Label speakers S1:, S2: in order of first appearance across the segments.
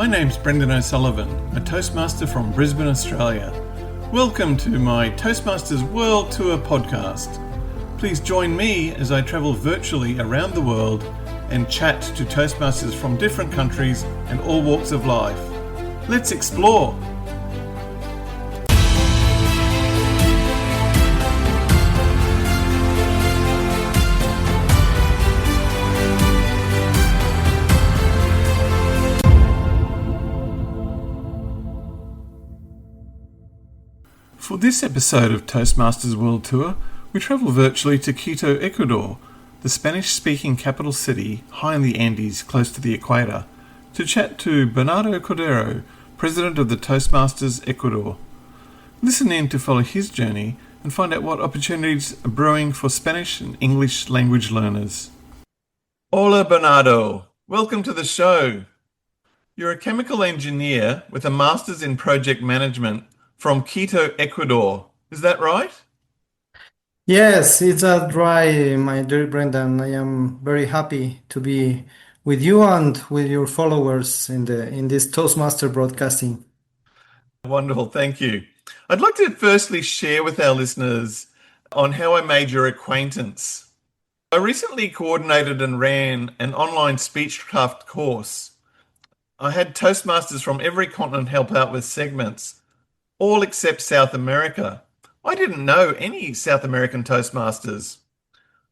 S1: name's Brendan O'Sullivan, a Toastmaster from Brisbane, Australia. Welcome to my Toastmasters World Tour Podcast. Please join me as I travel virtually around the world and chat to Toastmasters from different countries and all walks of life. Let's explore! For this episode of Toastmasters World Tour, we travel virtually to Quito, Ecuador, the Spanish-speaking capital city high in the Andes close to the equator, to chat to Bernado Cordero, president of the Toastmasters Ecuador. Listen in to follow his journey and find out what opportunities are brewing for Spanish and English language learners. Hola Bernardo, welcome to the show. You're a chemical engineer with a master's in project management from Quito, Ecuador. Is that right?
S2: Yes, it's a dry, my dear Brendan. I am very happy to be with you and with your followers in this Toastmaster broadcasting.
S1: Wonderful, thank you. I'd like to firstly share with our listeners on how I made your acquaintance. I recently coordinated and ran an online speechcraft course. I had Toastmasters from every continent help out with segments, all except South America. I didn't know any South American Toastmasters.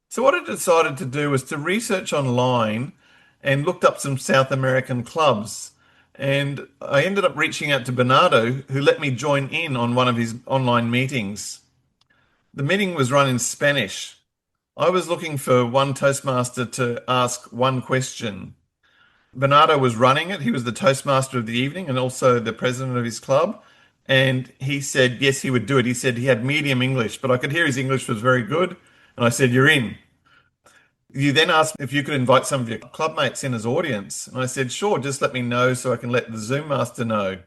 S1: So what I decided to do was to research online and looked up some South American clubs. And I ended up reaching out to Bernardo, who let me join in on one of his online meetings. The meeting was run in Spanish. I was looking for one Toastmaster to ask one question. Bernardo was running it. He was the Toastmaster of the evening and also the president of his club. And he said, yes, he would do it. He said he had medium English, but I could hear his English was very good. And I said, you're in. You then asked if you could invite some of your clubmates in as audience. And I said, sure, just let me know so I can let the Zoom master know.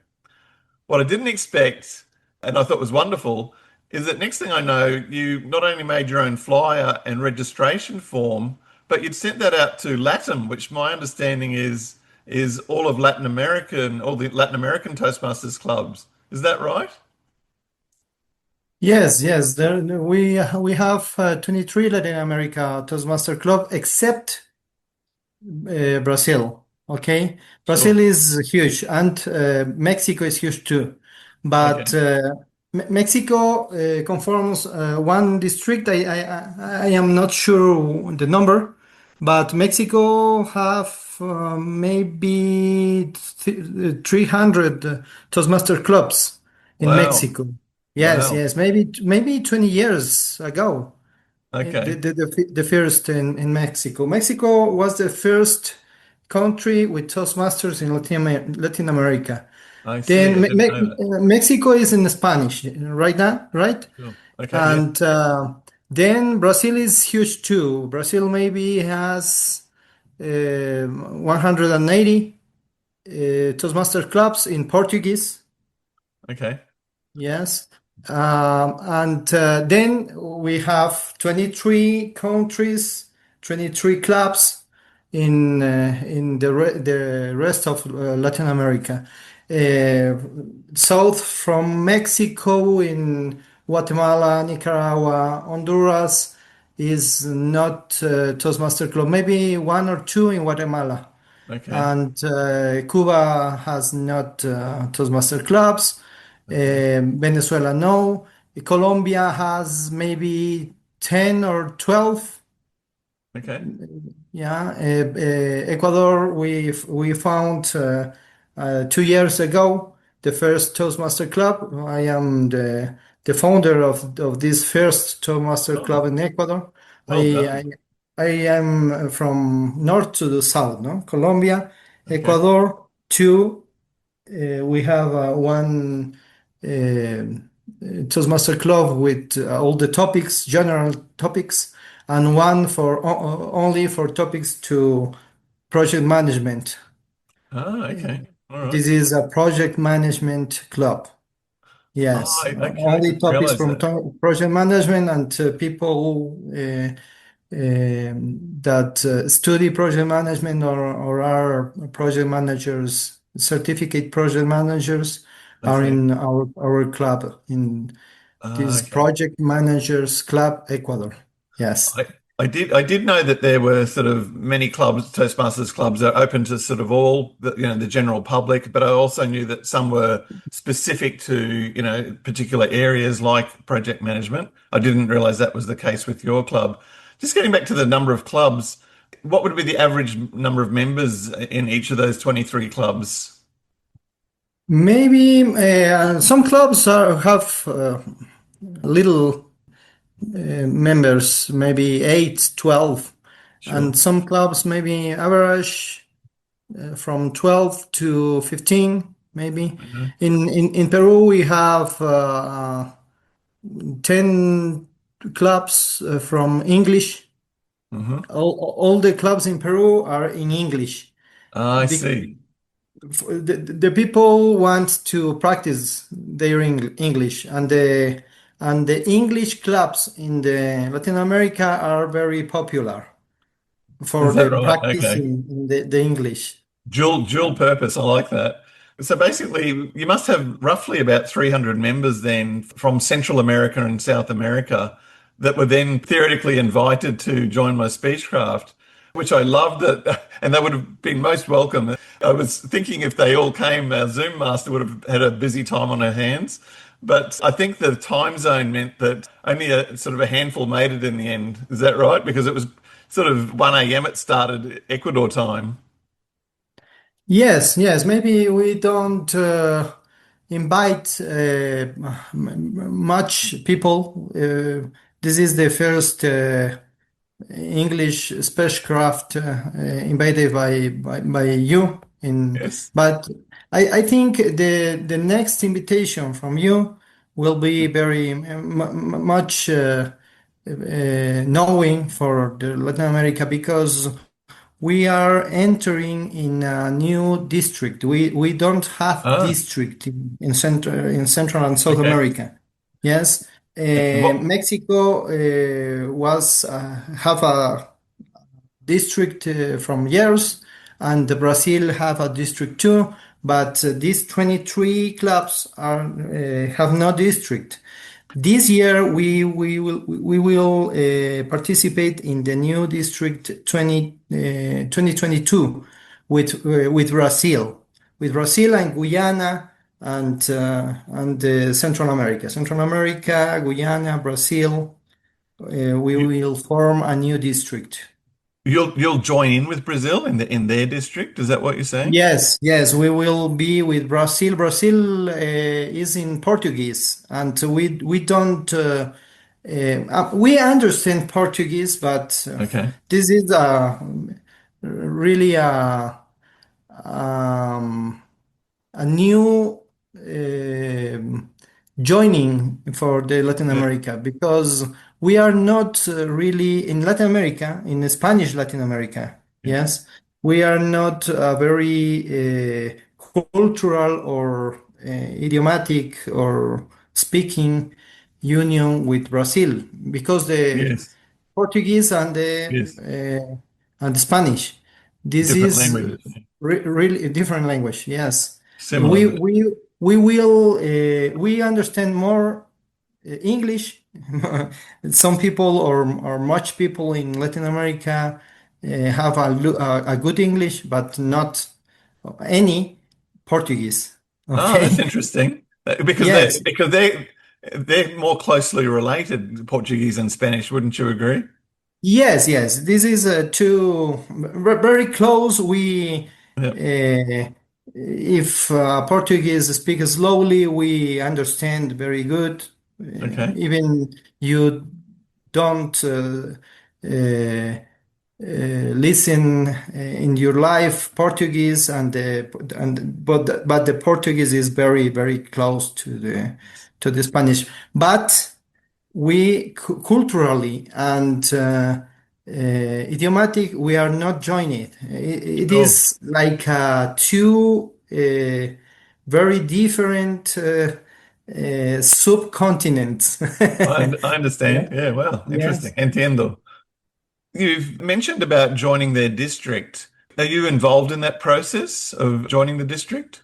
S1: What I didn't expect, and I thought was wonderful, is that next thing I know, you not only made your own flyer and registration form, but you'd sent that out to LATAM, which my understanding is all of Latin America and all the Latin American Toastmasters clubs. Is that right?
S2: Yes, yes. We have 23 Latin America Toastmaster Club except Brazil. Okay,
S1: Sure.
S2: Brazil is huge and Mexico is huge too. But
S1: Okay.
S2: Mexico conforms one district. I am not sure the number, but Mexico have maybe 300 Toastmaster clubs in
S1: Wow.
S2: Mexico. Yes,
S1: Wow.
S2: yes, maybe 20 years ago.
S1: Okay.
S2: The first in Mexico. Mexico was the first country with Toastmasters in Latin America.
S1: I see.
S2: Then
S1: I didn't know that.
S2: Mexico is in Spanish right now, right?
S1: Sure. Okay. Yeah.
S2: And then Brazil is huge too. Brazil maybe has 180 Toastmaster clubs in Portuguese.
S1: Okay.
S2: Yes. And then we have 23 countries, 23 clubs in the rest of Latin America. Uh, South from Mexico in Guatemala, Nicaragua, Honduras is not Toastmaster Club. Maybe one or two in Guatemala.
S1: Okay.
S2: And Cuba has not Toastmaster clubs.
S1: Okay.
S2: Venezuela, no. Colombia has maybe 10 or 12.
S1: Okay.
S2: Yeah. Ecuador, we found 2 years ago the first Toastmaster club. I am the founder of this first Toastmaster club
S1: Oh,
S2: in Ecuador.
S1: well
S2: I,
S1: done.
S2: I I am from north to the south, no? Colombia,
S1: Okay.
S2: Ecuador, two. We have one Toastmaster club with all the topics, general topics, and one for only for topics to project management.
S1: Ah,
S2: Uh,
S1: okay. All right.
S2: This is a project management club.
S1: Oh,
S2: Yes,
S1: okay. I
S2: only
S1: didn't
S2: topics
S1: realize
S2: from
S1: that.
S2: project management and people that study project management or are project managers certificate project managers
S1: I
S2: are
S1: see.
S2: in our club, in this
S1: Okay.
S2: Project Managers Club Ecuador. Yes.
S1: I, I did know that there were sort of many clubs, Toastmasters clubs are open to sort of all the general public, but I also knew that some were specific to, particular areas like project management. I didn't realize that was the case with your club. Just getting back to the number of clubs, what would be the average number of members in each of those 23 clubs?
S2: Maybe some clubs have little members, maybe 8, 12,
S1: Sure.
S2: and some clubs maybe average from 12 to 15, maybe.
S1: Mhm.
S2: In Peru, we have 10 clubs from English.
S1: Mhm.
S2: All the clubs in Peru are in English.
S1: I
S2: Be-
S1: see.
S2: the people want to practice their English, and the English clubs in the Latin America are very popular
S1: Is
S2: for
S1: that
S2: the
S1: right? Okay.
S2: practicing in the English.
S1: Dual purpose. I like that. So basically, you must have roughly about 300 members then from Central America and South America that were then theoretically invited to join my Speechcraft, which I loved it, and they would have been most welcome. I was thinking if they all came, our Zoom master would have had a busy time on her hands. But I think the time zone meant that only a sort of a handful made it in the end. Is that right? Because it was sort of 1 a.m. it started Ecuador time.
S2: Yes, yes. Maybe we don't invite much people. This is the first English spacecraft invited by you.
S1: Yes.
S2: But I think the next invitation from you will be very much knowing for the Latin America, because we are entering in a new district. We don't have
S1: Ah,
S2: district in Central and South
S1: okay.
S2: America. Yes,
S1: And what?
S2: Mexico was have a district from years, and Brazil have a district too. But these 23 clubs are have no district. This year we will participate in the new district 2022 with Brazil and Guyana and Central America. Central America, Guyana, Brazil. We
S1: You,
S2: will form a new district.
S1: you'll join in with Brazil in their district? Is that what you're saying?
S2: Yes, yes, we will be with Brazil. Brazil is in Portuguese, and we don't we understand Portuguese, but
S1: Okay.
S2: this is really um, a new joining for the Latin
S1: Yeah.
S2: America, because we are not really in Latin America, in Spanish Latin America.
S1: Yeah.
S2: Yes, we are not a very cultural or idiomatic or speaking union with Brazil, because the
S1: Yes.
S2: Portuguese
S1: Yes.
S2: and the Spanish. This
S1: Different
S2: is
S1: languages.
S2: really a different language. Yes,
S1: Similar, but
S2: we understand more English. Some people or much people in Latin America have a good English, but not any Portuguese.
S1: that's
S2: Okay.
S1: interesting. Because they
S2: Yes.
S1: because they're more closely related, Portuguese and Spanish, wouldn't you agree?
S2: Yes, yes. This is two very close.
S1: Yeah.
S2: If Portuguese speak slowly, we understand very good.
S1: Okay.
S2: Even you don't listen in your life Portuguese, and but the Portuguese is very close to the Spanish. But we culturally and idiomatic, we are not joining it. It
S1: Sure.
S2: is like two very different subcontinents.
S1: I
S2: Yeah.
S1: understand. Yeah, well, interesting.
S2: Yes.
S1: Entiendo. You've mentioned about joining their district. Are you involved in that process of joining the district?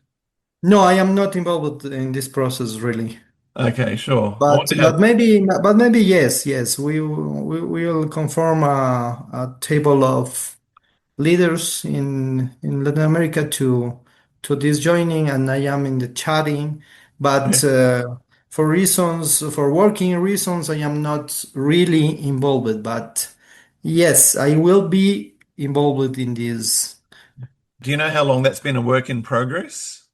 S2: No, I am not involved in this process really.
S1: Okay, sure. I
S2: But
S1: wonder how.
S2: but maybe yes, we will conform a table of leaders in Latin America to this joining, and I am in the chatting.
S1: Yeah.
S2: But for working reasons, I am not really involved. But yes, I will be involved in this
S1: Do you know how long that's been a work in progress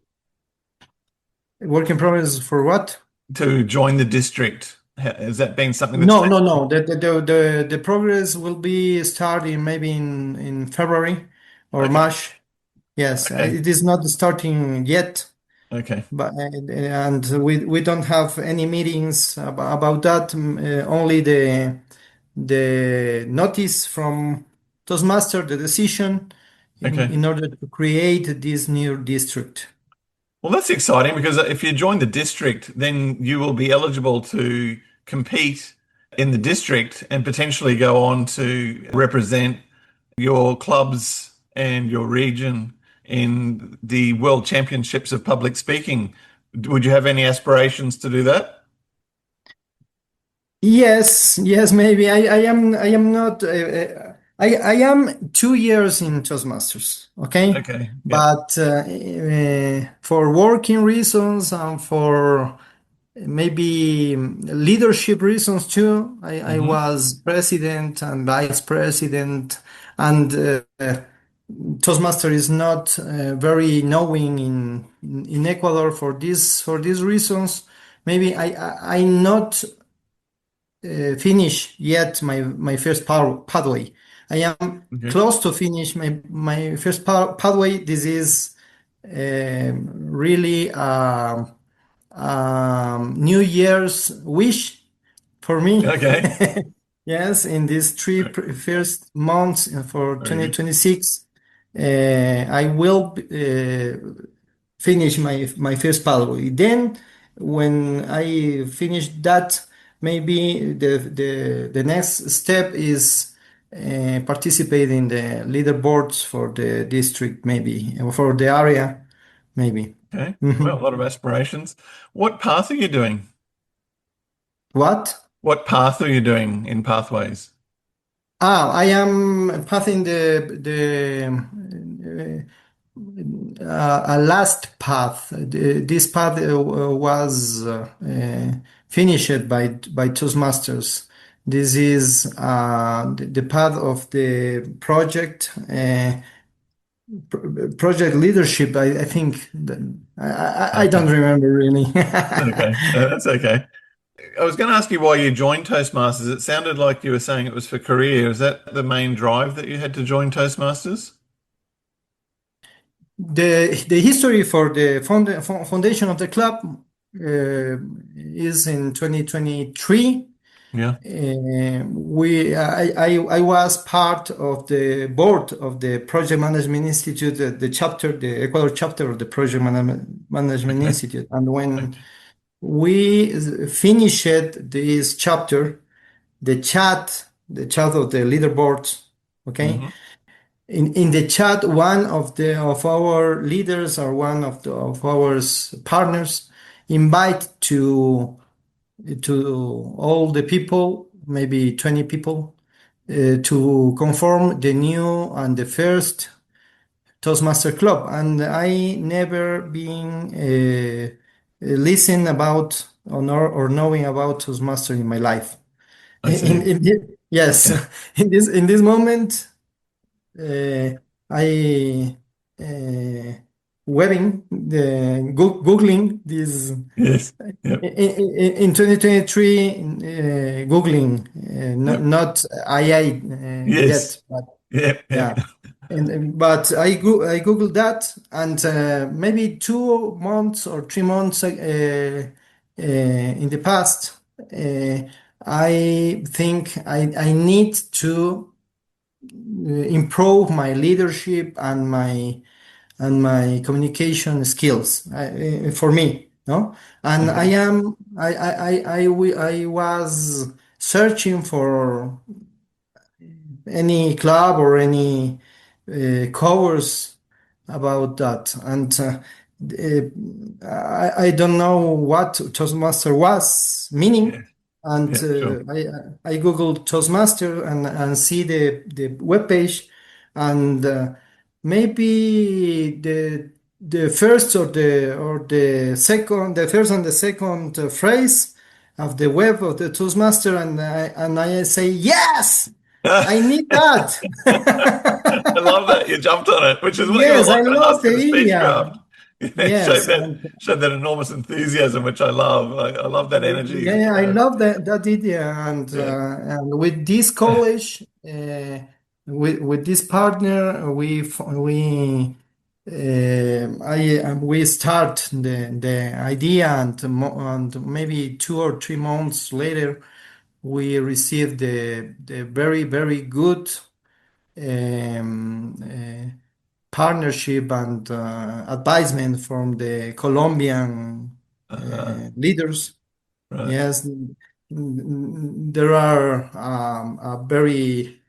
S2: work in progress for what?
S1: to join the district? Has that been something that's
S2: No, no,
S1: taken?
S2: no. The progress will be starting maybe in February or
S1: Okay,
S2: March. Yes,
S1: okay,
S2: it is not starting yet.
S1: okay,
S2: But and we don't have any meetings about that. Only the notice from Toastmaster, the decision
S1: okay.
S2: in order to create this new district.
S1: Well, that's exciting because if you join the district, then you will be eligible to compete in the district and potentially go on to represent your clubs and your region in the World Championships of Public Speaking. Would you have any aspirations to do that?
S2: Yes, yes, maybe I am not. I am 2 years in Toastmasters, okay,
S1: Okay, yeah,
S2: but for working reasons and for maybe leadership reasons too. I
S1: hmm,
S2: was president and vice president, and Toastmaster is not very knowing in Ecuador for these reasons. Maybe I not finish yet my first pathway. I am
S1: okay,
S2: close to finish my first pathway. This is really. New Year's wish for me.
S1: okay,
S2: Yes, in these three first months for
S1: very good.
S2: 2026, I will finish my first pathway. Then, when I finish that, maybe the next step is participate in the leaderboards for the district, maybe, or for the area, maybe.
S1: Okay, well, a
S2: Mhm.
S1: lot of aspirations. What path are you doing?
S2: What?
S1: What path are you doing in Pathways?
S2: I am passing a last path. This path was finished by Toastmasters. This is the path of the project leadership. I think I don't
S1: Okay,
S2: remember really.
S1: okay, that's okay. I was going to ask you why you joined Toastmasters. It sounded like you were saying it was for career. Is that the main drive that you had to join Toastmasters?
S2: The history for the foundation of the club is in 2023.
S1: Yeah.
S2: I was part of the board of the Project Management Institute, the Ecuador chapter of the Project Management
S1: Okay.
S2: Institute. And when we finished this chapter, the chat of the leaderboards, okay,
S1: Hmm.
S2: in the chat, one of our leaders or one of our partners invite to all the people, maybe 20 people, to conform the new and the first Toastmaster Club. And I never been listen about or knowing about Toastmaster in my life.
S1: I see.
S2: Yes,
S1: Okay.
S2: in this moment, I uh, googling this
S1: Yes. Yep.
S2: in 2023, googling,
S1: Yep.
S2: not AI
S1: Yes.
S2: yet, but
S1: Yep. Yep.
S2: yeah. But I googled that, and maybe 2 months or 3 months in the past, I think I need to improve my leadership and my communication skills for me, no? And
S1: Okay.
S2: I was searching for any club or any covers about that. And I don't know what Toastmaster was
S1: Yeah.
S2: meaning. And
S1: Yeah. Sure.
S2: I Googled Toastmaster and see the web page, and maybe the first or the second, the first and the second phrase of the web of the Toastmaster, and I say yes, I need that.
S1: I love that you jumped on it, which is what you were
S2: Yes, I
S1: like to
S2: love
S1: ask
S2: the
S1: in a
S2: idea.
S1: speechcraft. Yeah,
S2: Yes, and
S1: showed that enormous enthusiasm, which I love. I love that energy.
S2: yeah, I love that idea.
S1: Yeah.
S2: And with this college, with this partner, we start the idea, and maybe 2 or 3 months later, we received the very very good partnership and advisement from the Colombian leaders.
S1: Right.
S2: Yes, there are a very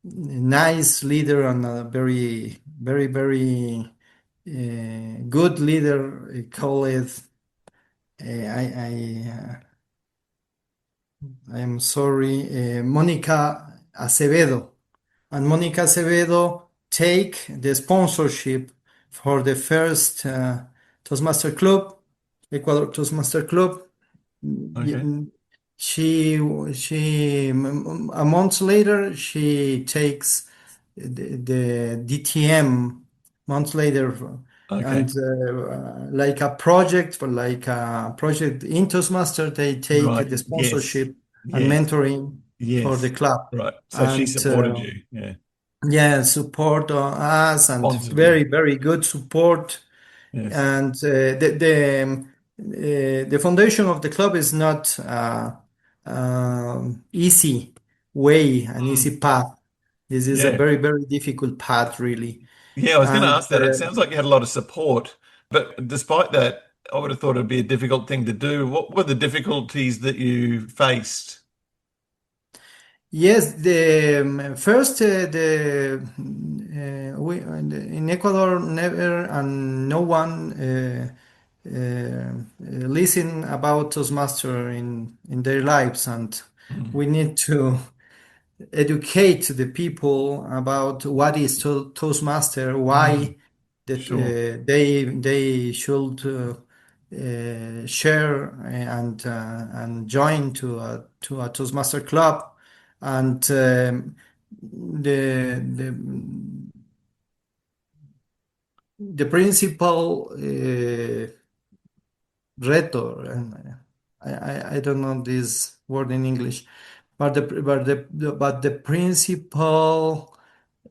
S2: nice leader and a very, very, very good leader. Call it. I am sorry, Monica Acevedo. And Monica Acevedo take the sponsorship for the first Toastmaster Club, Ecuador Toastmaster Club.
S1: Okay.
S2: She a month later she takes the DTM months later,
S1: Okay.
S2: and like a project for like a project in Toastmaster, they take
S1: Right.
S2: the
S1: Yes.
S2: sponsorship and
S1: Yes.
S2: mentoring for the
S1: Yes.
S2: club,
S1: Right. So she
S2: and
S1: supported you. Yeah.
S2: yeah, support us, and
S1: Sponsored you.
S2: very very good support.
S1: Yes.
S2: And the foundation of the club is not easy way, an
S1: Mm.
S2: easy path. This is a
S1: Yeah.
S2: very very difficult path, really.
S1: Yeah. I was going to
S2: And
S1: ask that. It sounds like you had a lot of support, but despite that, I would have thought it'd be a difficult thing to do. What were the difficulties that you faced?
S2: yes, the first the we in Ecuador never and no one listen about Toastmaster in their lives, and
S1: Mm.
S2: we need to educate the people about what is Toastmaster,
S1: Mm.
S2: why that
S1: Sure.
S2: they should share and join to a Toastmaster club, and the principal reto, and I don't know this word in English, but the principal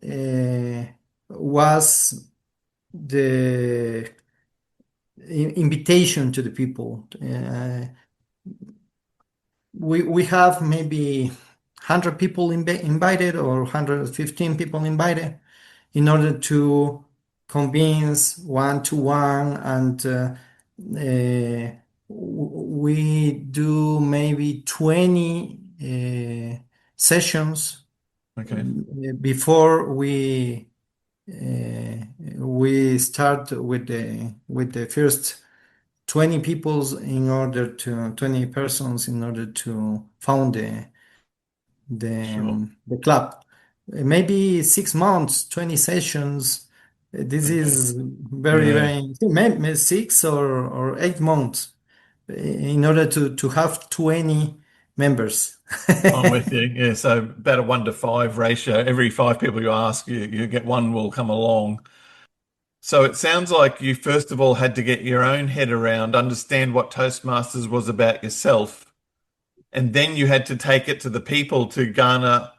S2: uh, was the invitation to the people. We have maybe 100 people invited, or 115 people invited, in order to convince one to one, and we do maybe 20 sessions
S1: Okay.
S2: before we start with the first 20 peoples, in order to 20 persons, in order to found
S1: Sure.
S2: the club. Maybe 6 months, 20 sessions. This
S1: Okay.
S2: is very,
S1: Yeah.
S2: very, maybe 6 or 8 months in order to have 20 members.
S1: I'm with you. Yeah. So about a 1 to 5 ratio. Every 5 people you ask, you get one will come along. So it sounds like you first of all had to get your own head around, understand what Toastmasters was about yourself, and then you had to take it to the people to garner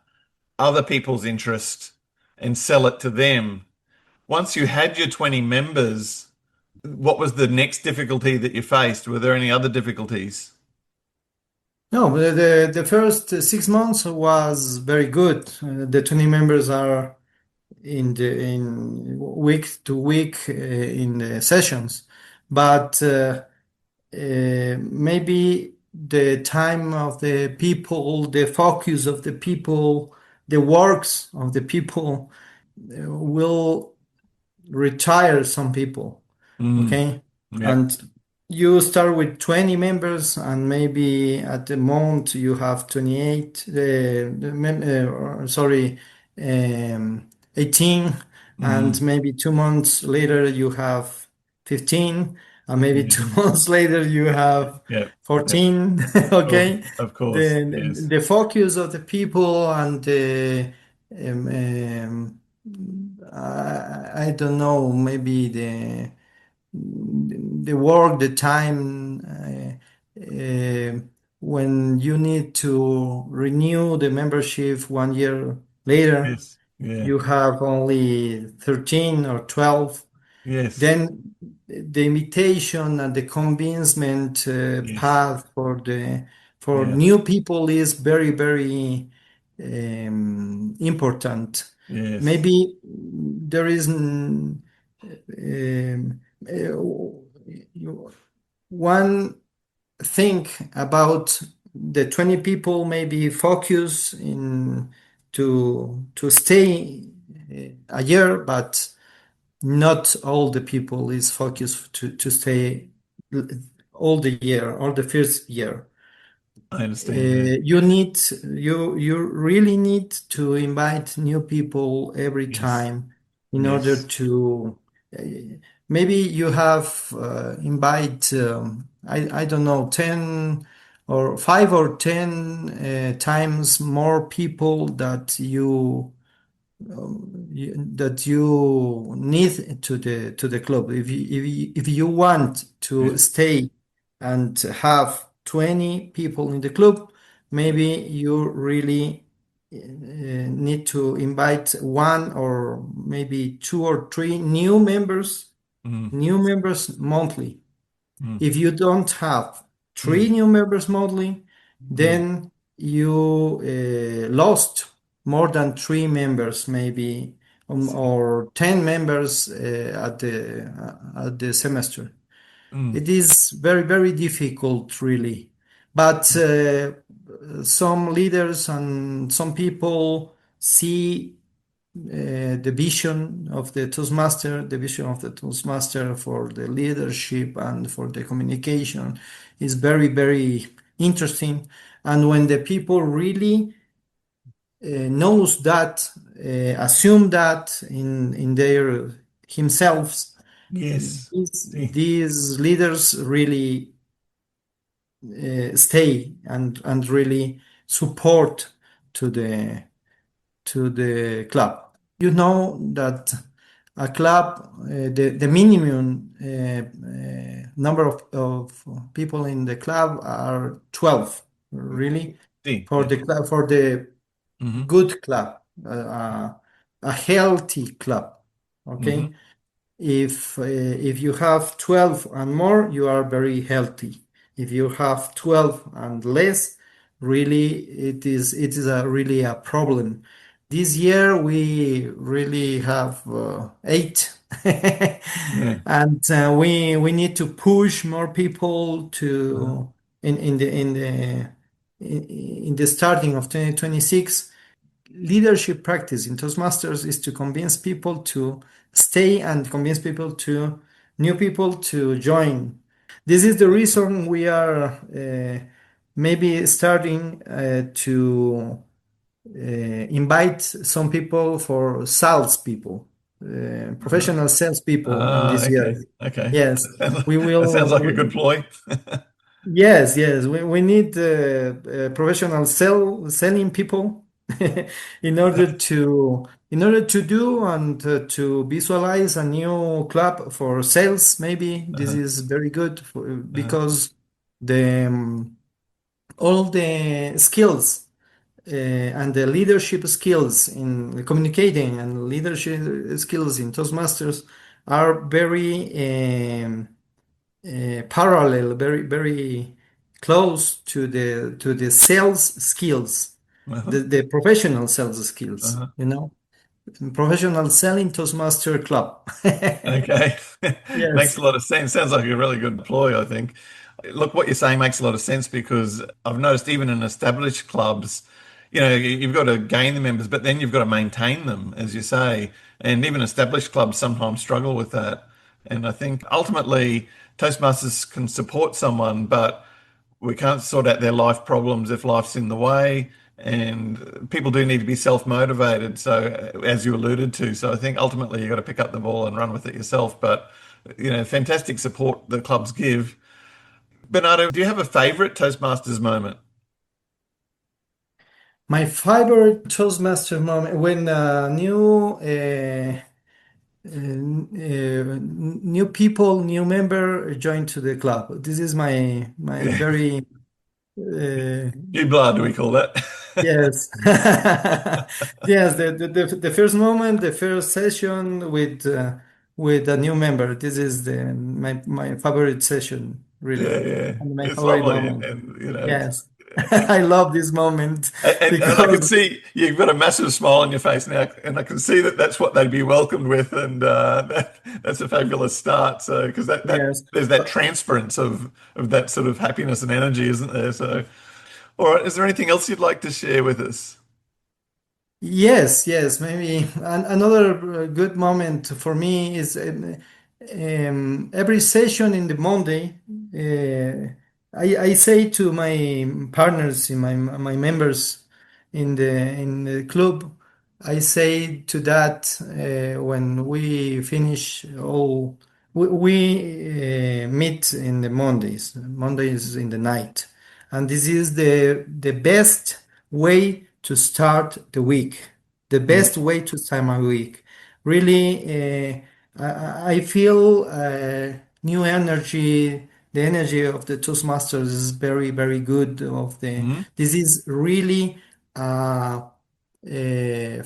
S1: other people's interest and sell it to them. Once you had your 20 members, what was the next difficulty that you faced? Were there any other difficulties?
S2: No, the first 6 months was very good. The 20 members are in week to week in the sessions, but maybe the time of the people, the focus of the people, the works of the people will retire some people.
S1: Mm.
S2: Okay.
S1: Yep.
S2: And you start with 20 members, and maybe at the moment you have 28, sorry, 18, and
S1: Mm.
S2: maybe 2 months later you have 15, and maybe
S1: Yeah.
S2: 2 months later you have
S1: Yep. Yep.
S2: 14.
S1: Sure.
S2: Okay.
S1: Of course.
S2: The,
S1: Yes.
S2: the focus of the people and the um, I don't know, maybe the work, the time, when you need to renew the membership 1 year later,
S1: Yes. Yeah.
S2: you have only 13 or 12.
S1: Yes.
S2: Then the invitation and the convincement
S1: Yes.
S2: path for
S1: Yeah.
S2: new people is very, very important.
S1: Yes.
S2: Maybe there is one thing about the 20 people, maybe focus in to stay a year, but not all the people is focused to stay all the year or the first year.
S1: I understand. Yeah.
S2: You really need to invite new people every
S1: Yes.
S2: time in order
S1: Yes.
S2: to uh, maybe you have invite I don't know, 10 or 5 or 10 times more people that you need to the club. If you want to
S1: Yeah.
S2: stay and have 20 people in the club, maybe you really need to invite one or maybe two or three
S1: Mm.
S2: new members monthly.
S1: Mm.
S2: If you don't have three
S1: Mm.
S2: new members monthly,
S1: Mm.
S2: then you lost more than three members, maybe,
S1: See.
S2: or 10 members at the semester.
S1: Mm.
S2: It is very, very difficult, really. But some leaders and some people see the vision of the Toastmaster, the vision of the Toastmaster for the leadership and for the communication is very, very interesting. And when the people really knows that, assume that in their himself,
S1: Yes. See.
S2: these leaders really stay and really support to the club. You know that a club, the minimum number of people in the club are 12, really,
S1: See.
S2: for
S1: Yeah.
S2: the club, for the
S1: Mm-hmm.
S2: good club, a healthy club. Okay.
S1: Mm-hmm.
S2: If you have 12 and more, you are very healthy. If you have 12 and less, really it is a really a problem. This year we really have eight,
S1: Yeah.
S2: and we need to push more people
S1: Uh-huh.
S2: to in the starting of 2026. Leadership practice in Toastmasters is to convince people to stay and convince people to new people to join. This is the reason we are maybe starting to invite some people for sales people,
S1: Uh-huh.
S2: professional sales people in
S1: Ah,
S2: this
S1: okay.
S2: year.
S1: Okay.
S2: Yes, we
S1: That sounds
S2: will.
S1: like a good ploy.
S2: Yes, yes, we need professional selling people in order to do and to visualize a new club for sales. Maybe this
S1: Uh-huh.
S2: is very good
S1: Uh-huh.
S2: because the all the skills and the leadership skills in communicating and leadership skills in Toastmasters are very parallel, very, very close to the sales skills,
S1: Uh-huh.
S2: the professional sales skills,
S1: Uh-huh.
S2: professional selling Toastmaster Club.
S1: Okay. Makes
S2: Yes.
S1: a lot of sense. Sounds like a really good ploy, I think. Look, what you're saying makes a lot of sense because I've noticed even in established clubs, you've got to gain the members, but then you've got to maintain them, as you say. And even established clubs sometimes struggle with that. And I think ultimately Toastmasters can support someone, but we can't sort out their life problems if life's in the way. And people do need to be self-motivated. So, as you alluded to, so I think ultimately you've got to pick up the ball and run with it yourself. But, fantastic support the clubs give. Bernardo, do you have a favorite Toastmasters moment?
S2: My favorite Toastmaster moment when new people, new member join to the club. This is my
S1: Yeah.
S2: very uh,
S1: New blood, we call that.
S2: yes. Yes, the first moment, the first session with a new member. This is my favorite session, really,
S1: Yeah, yeah.
S2: and my
S1: It's
S2: favorite
S1: lovely.
S2: moment.
S1: It's,
S2: Yes. I love this moment
S1: and I can
S2: because
S1: see you've got a massive smile on your face now, and I can see that that's what they'd be welcomed with, and that's a fabulous start. So, because that
S2: yes.
S1: there's that transference of that sort of happiness and energy, isn't there? So, all right, is there anything else you'd like to share with us?
S2: Yes, yes, maybe another good moment for me is every session in the Monday. I say to my partners, in my members in the club, I say to that when we finish all, we meet in the Mondays in the night, and this is the best way to start the week, the
S1: Mm,
S2: best way to start my week. Really, I feel new energy. The energy of the Toastmasters is very, very good.
S1: mm,
S2: This is really a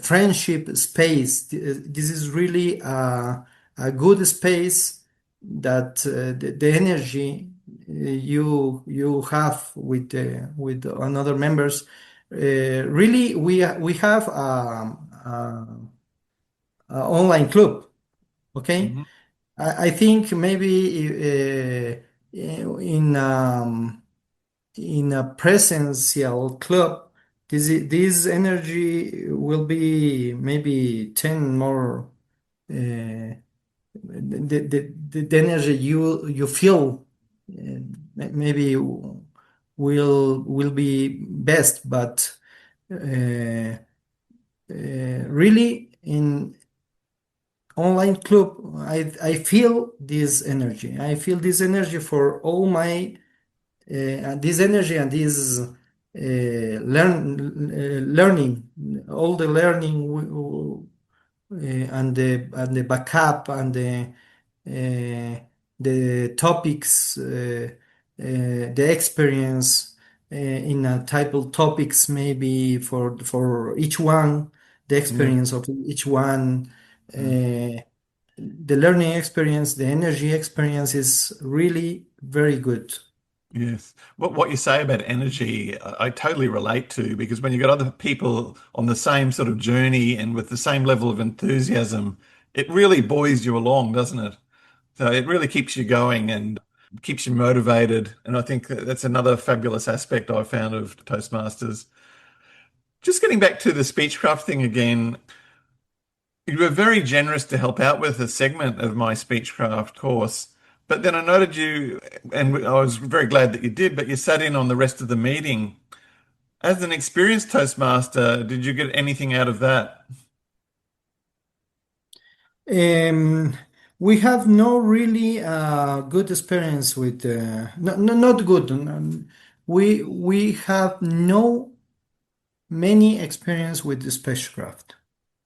S2: friendship space. This is really a good space that the energy you have with another members. Really, we have a online club. Okay,
S1: mm,
S2: I think maybe in a presential club, this energy will be maybe 10 more. The energy you feel maybe will be best, but uh, really in online club I feel this energy. I feel this energy for all my this energy and this learning, all the learning and the backup and the topics, the experience in a type of topics maybe for each one, the
S1: yeah,
S2: experience of each one,
S1: mm,
S2: the learning experience, the energy experience is really very good.
S1: yes. What you say about energy, I totally relate to because when you've got other people on the same sort of journey and with the same level of enthusiasm, it really buoys you along, doesn't it? So it really keeps you going and keeps you motivated. And I think that's another fabulous aspect I found of Toastmasters. Just getting back to the speechcraft thing again, you were very generous to help out with a segment of my speechcraft course. But then I noted you, and I was very glad that you did, but you sat in on the rest of the meeting. As an experienced Toastmaster, did you get anything out of that?
S2: Um, we have no really good experience with not good. We have no many experience with the spacecraft.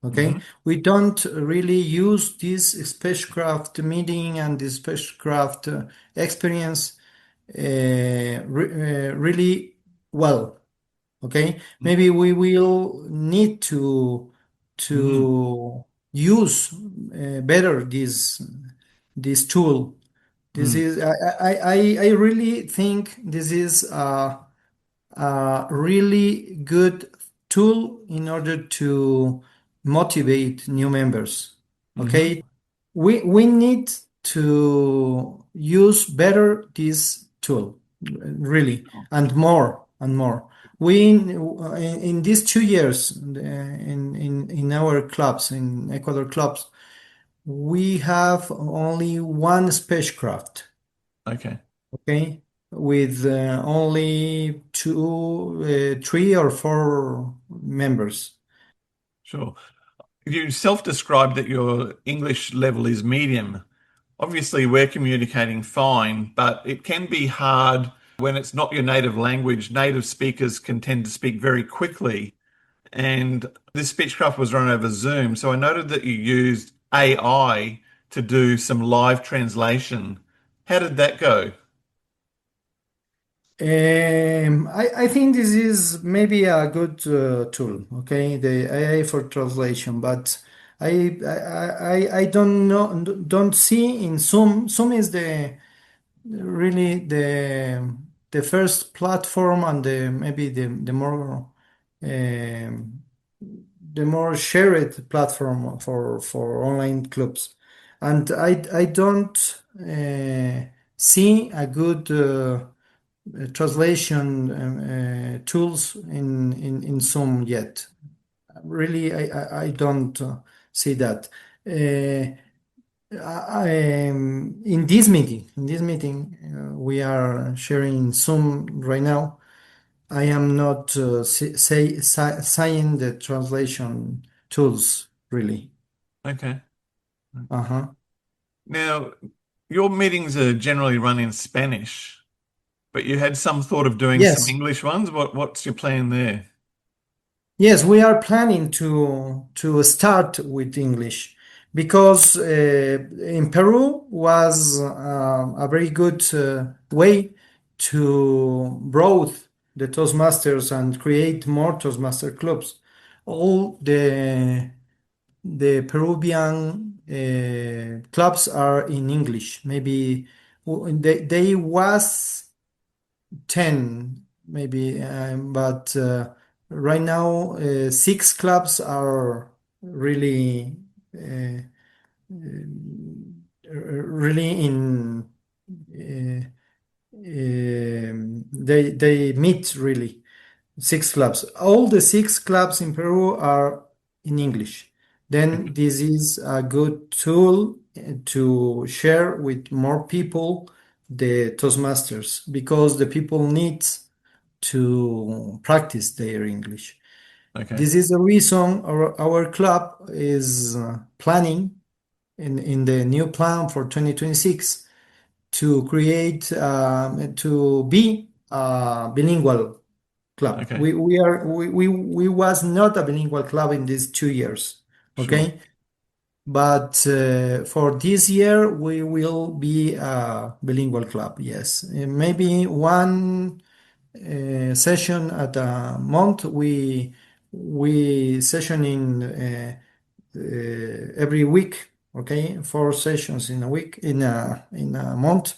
S2: Okay,
S1: Hmm.
S2: we don't really use this spacecraft meeting and this spacecraft experience really well. Okay, maybe we will need
S1: Mm,
S2: to use better this tool. This
S1: mm,
S2: is I really think this is a really good tool in order to motivate new members.
S1: hmm.
S2: Okay, we need to use better this tool, really, and more. and more. We in these 2 years in our clubs in Ecuador clubs, we have only one spacecraft,
S1: Okay,
S2: okay, with only two, 3 or 4 members.
S1: sure. You self-described that your English level is medium. Obviously, we're communicating fine, but it can be hard when it's not your native language. Native speakers can tend to speak very quickly. And this speechcraft was run over Zoom. So I noted that you used AI to do some live translation. How did that go?
S2: I think this is maybe a good tool, okay, the AI for translation, but I don't know, don't see in Zoom. Zoom is the really the first platform and the maybe um, the more shared platform for online clubs, and I don't see a good translation tools in Zoom yet. Really, I don't see that. In this meeting, we are sharing Zoom right now. I am not saying the translation tools really.
S1: Okay.
S2: Uh-huh.
S1: Now, your meetings are generally run in Spanish, but you had some thought of doing some
S2: Yes.
S1: English ones. What's your plan there?
S2: Yes, we are planning to start with English because in Peru was a very good way to broaden the Toastmasters and create more Toastmaster clubs. All the Peruvian clubs are in English. Maybe they was 10 maybe, but right now 6 clubs are really uh, really in they meet really 6 clubs. All the 6 clubs in Peru are in English. Then this is a good tool to share with more people the Toastmasters because the people need to practice their English.
S1: Okay.
S2: This is the reason our club is planning in the new plan for 2026 to create to be a bilingual club.
S1: Okay.
S2: We was not a bilingual club in these 2 years,
S1: Sure.
S2: okay? But for this year we will be a bilingual club. Yes. Maybe one session at a month. We session in every week. Okay, 4 sessions in a week in a month.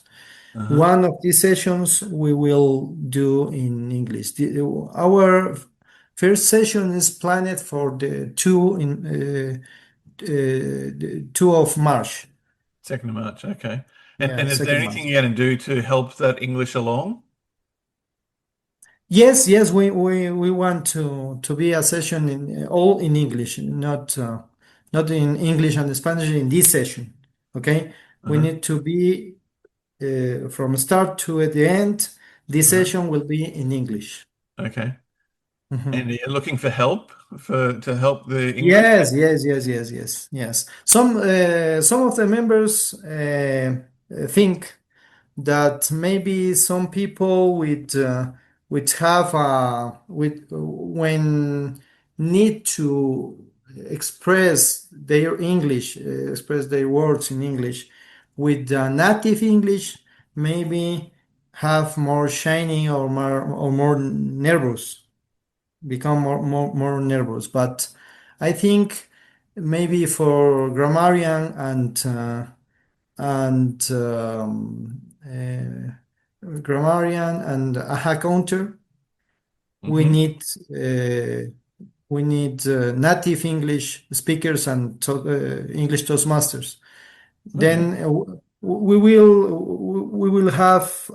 S1: Uh-huh.
S2: One of these sessions we will do in English. Our first session is planned for the 2 of March.
S1: 2nd of March. Okay. And
S2: Yeah,
S1: is there
S2: second
S1: anything
S2: March.
S1: you're going to do to help that English along?
S2: Yes, yes, we want to be a session in all in English, not in English and Spanish in this session. Okay, we
S1: Uh-huh.
S2: need to be from start to the end. This
S1: Uh-huh.
S2: session will be in English.
S1: Okay. And
S2: Mhm.
S1: you're looking for help to help the English?
S2: Yes, yes, yes, yes, yes, yes. Some of the members think that maybe some people with have with when need to express their English, express their words in English with native English, maybe have more shiny or more nervous, become more nervous. But I think maybe for grammarian and aha counter, we
S1: Mm-hmm.
S2: need uh, we need native English speakers and English Toastmasters.
S1: Okay.
S2: Then we will have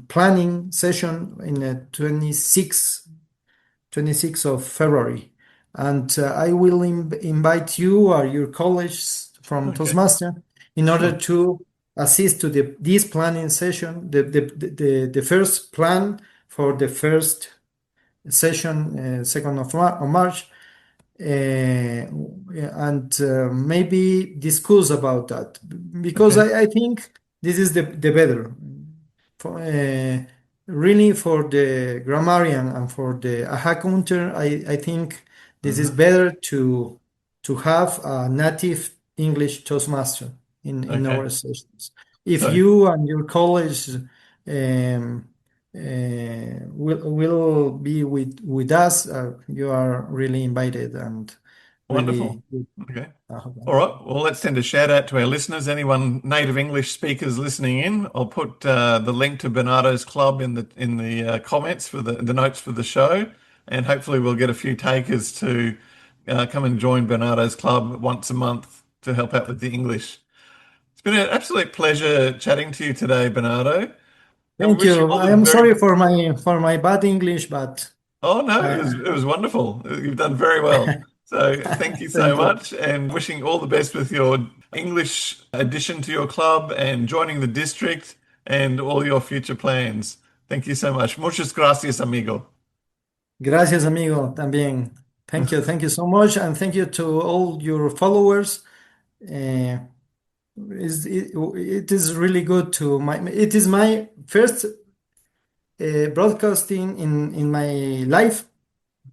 S2: planning session in the 26th of February, and I will invite you or your colleagues from
S1: Okay,
S2: Toastmaster in order
S1: sure.
S2: to assist to this planning session, the first plan for the first session, 2nd of March, and maybe discuss about that because
S1: Okay.
S2: I think this is the better for, really for the grammarian and for the aha counter. I think this is
S1: Hmm.
S2: better to have a native English Toastmaster in
S1: Okay.
S2: our sessions. If
S1: So
S2: you and your colleagues will be with us, you are really invited and
S1: wonderful.
S2: really good.
S1: Okay.
S2: Okay.
S1: All right. Well, let's send a shout out to our listeners. Anyone native English speakers listening in, I'll put the link to Bernardo's club in the comments for the notes for the show, and hopefully we'll get a few takers to come and join Bernardo's club once a month to help out with the English. It's been an absolute pleasure chatting to you today, Bernardo. I
S2: Thank
S1: wish you
S2: you.
S1: all
S2: I
S1: the
S2: am sorry
S1: very.
S2: for my bad English, but
S1: Oh no,
S2: I,
S1: it was wonderful. You've done very well. So thank you so
S2: thank you.
S1: much, and wishing all the best with your English addition to your club and joining the district and all your future plans. Thank you so much. Muchas gracias, amigo.
S2: Gracias, amigo, también. Thank you so much, and thank you to all your followers. Uh, it is really good it is my first broadcasting in my life,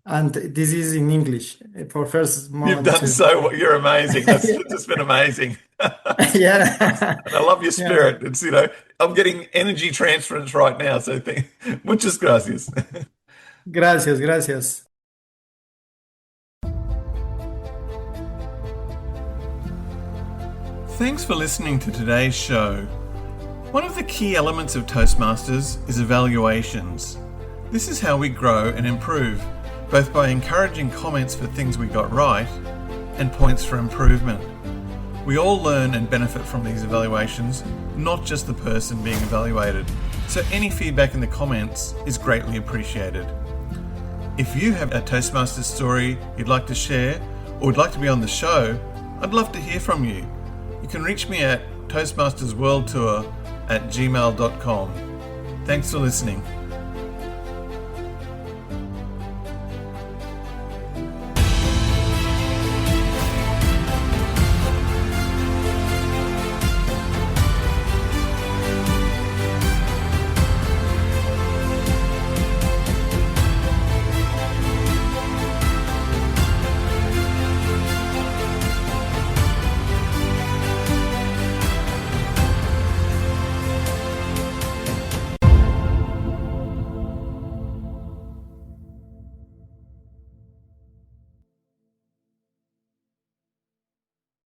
S2: and this is in English for first
S1: You've
S2: moment
S1: done
S2: too.
S1: so well. You're amazing. That's just been amazing.
S2: Yeah.
S1: And I love your
S2: Yeah.
S1: spirit. I'm getting energy transference right now. So muchas gracias.
S2: Gracias, gracias.
S1: Thanks for listening to today's show. One of the key elements of Toastmasters is evaluations. This is how we grow and improve, both by encouraging comments for things we got right and points for improvement. We all learn and benefit from these evaluations, not just the person being evaluated. So any feedback in the comments is greatly appreciated. If you have a Toastmasters story you'd like to share or would like to be on the show, I'd love to hear from you. You can reach me at Toastmasters World Tour at gmail.com. Thanks for listening.